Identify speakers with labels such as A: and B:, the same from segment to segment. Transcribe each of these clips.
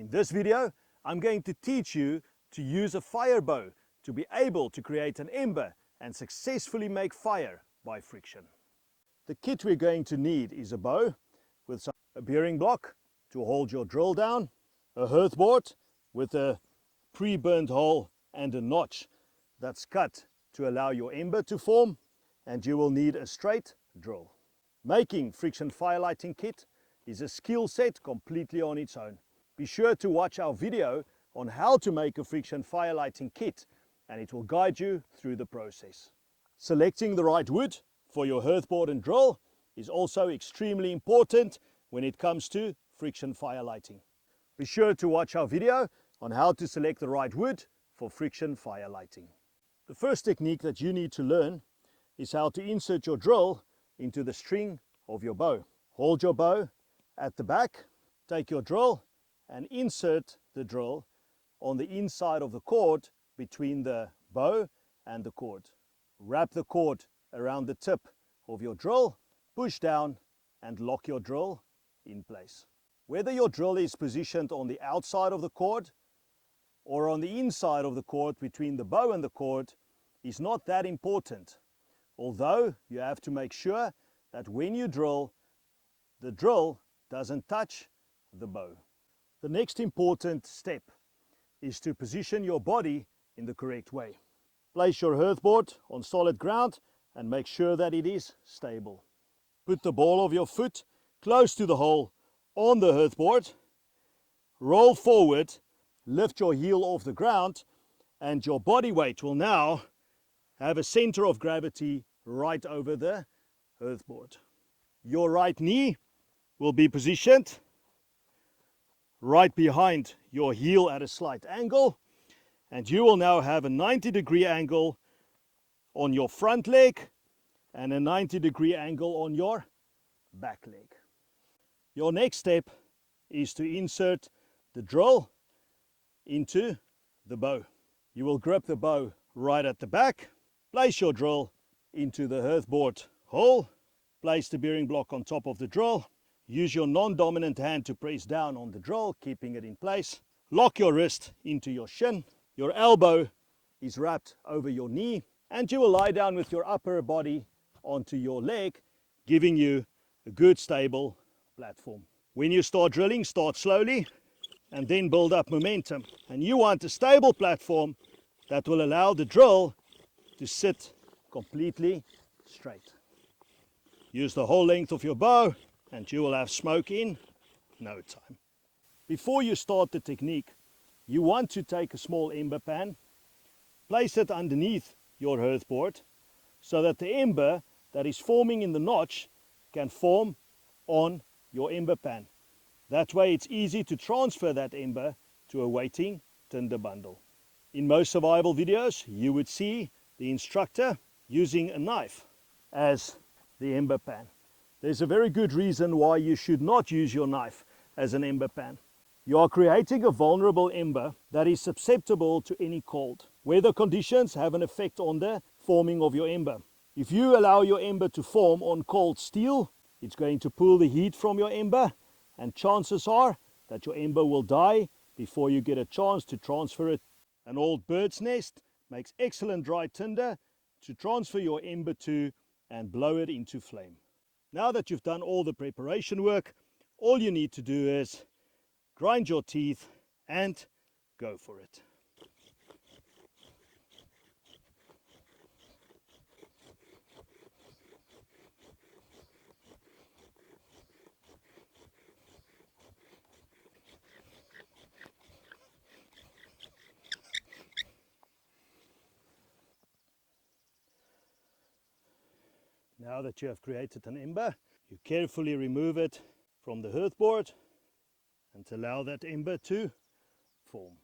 A: In this video, I'm going to teach you to use a fire bow to be able to create an ember and successfully make fire by friction. The kit we're going to need is a bow with a bearing block to hold your drill down, a hearth board with a pre-burnt hole and a notch that's cut to allow your ember to form, and you will need a straight drill. Making friction fire lighting kit is a skill set completely on its own. Be sure to watch our video on how to make a friction fire lighting kit, and it will guide you through the process. Selecting the right wood for your hearth board and drill is also extremely important when it comes to friction fire lighting. Be sure to watch our video on how to select the right wood for friction fire lighting. The first technique that you need to learn is how to insert your drill into the string of your bow. Hold your bow at the back, take your drill and insert the drill on the inside of the cord between the bow and the cord. Wrap the cord around the tip of your drill, push down and lock your drill in place. Whether your drill is positioned on the outside of the cord or on the inside of the cord between the bow and the cord is not that important, although you have to make sure that when you drill, the drill doesn't touch the bow. The next important step is to position your body in the correct way. Place your hearth board on solid ground and make sure that it is stable. Put the ball of your foot close to the hole on the hearth board. Roll forward, lift your heel off the ground, and your body weight will now have a center of gravity right over the hearth board. Your right knee will be positioned right behind your heel at a slight angle, and you will now have a 90-degree angle on your front leg and a 90-degree angle on your back leg. Your next step is to insert the drill into the bow. You will grip the bow right at the back, place your drill into the hearth board hole, place the bearing block on top of the drill, use your non-dominant hand to press down on the drill, keeping it in place, lock your wrist into your shin, your elbow is wrapped over your knee, and you will lie down with your upper body onto your leg, giving you a good stable platform. When you start drilling, start slowly and then build up momentum. And you want a stable platform that will allow the drill to sit completely straight. Use the whole length of your bow and you will have smoke in no time. Before you start the technique, you want to take a small ember pan, place it underneath your hearth board so that the ember that is forming in the notch can form on your ember pan. That way it's easy to transfer that ember to a waiting tinder bundle. In most survival videos, you would see the instructor using a knife as the ember pan. There's a very good reason why you should not use your knife as an ember pan. You are creating a vulnerable ember that is susceptible to any cold. Weather conditions have an effect on the forming of your ember. If you allow your ember to form on cold steel, it's going to pull the heat from your ember, and chances are that your ember will die before you get a chance to transfer it. An old bird's nest makes excellent dry tinder to transfer your ember to and blow it into flame. Now that you've done all the preparation work, all you need to do is grind your teeth and go for it. Now that you have created an ember, you carefully remove it from the hearth board and allow that ember to form.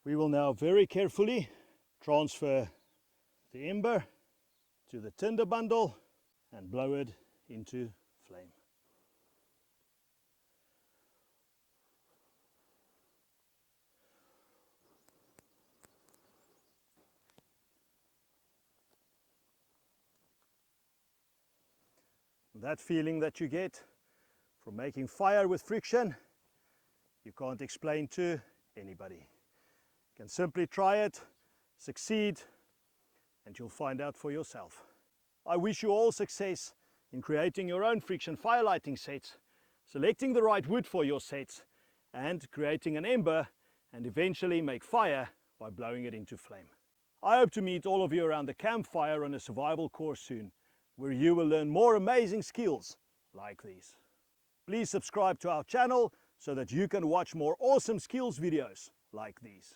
A: We will now very carefully transfer the ember to the tinder bundle and blow it into flame. That feeling that you get from making fire with friction, you can't explain to anybody. You can simply try it, succeed, and you'll find out for yourself. I wish you all success in creating your own friction fire lighting sets, selecting the right wood for your sets, and creating an ember and eventually make fire by blowing it into flame. I hope to meet all of you around the campfire on a survival course soon, where you will learn more amazing skills like these. Please subscribe to our channel so that you can watch more awesome skills videos like these.